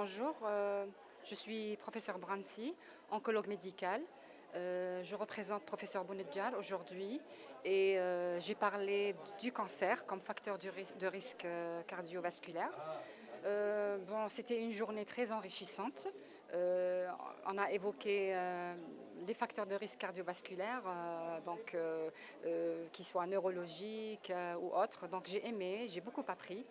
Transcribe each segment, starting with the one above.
bonjour. Je suis professeur Bransi, oncologue médical. Je représente professeur Bounedjal aujourd'hui et j'ai parlé du cancer comme facteur de risque cardiovasculaire. C'était une journée très enrichissante. On a évoqué les facteurs de risque cardiovasculaire, qu'ils soient neurologiques ou autres. Donc j'ai aimé, j'ai beaucoup appris.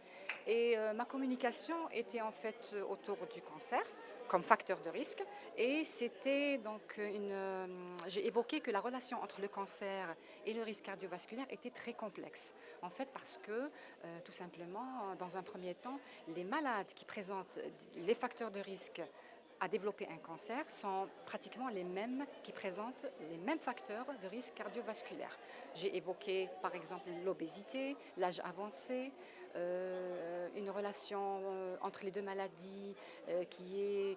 Et ma communication était en fait autour du cancer comme facteur de risque. Et j'ai évoqué que la relation entre le cancer et le risque cardiovasculaire était très complexe. En fait, parce que tout simplement, dans un premier temps, les malades qui présentent les facteurs de risque à développer un cancer sont pratiquement les mêmes qui présentent les mêmes facteurs de risque cardiovasculaire. J'ai évoqué par exemple l'obésité, l'âge avancé, une relation entre les deux maladies qui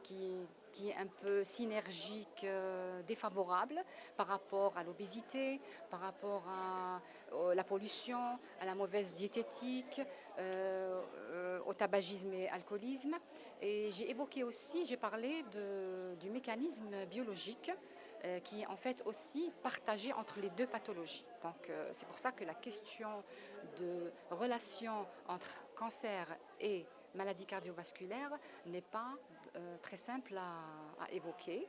est un peu synergique, défavorable par rapport à l'obésité, par rapport à la pollution, à la mauvaise diététique, au tabagisme et alcoolisme. Et j'ai parlé du mécanisme biologique qui est en fait aussi partagé entre les deux pathologies. Donc c'est pour ça que la question de relation entre cancer et maladie cardiovasculaire n'est pas très simple à évoquer.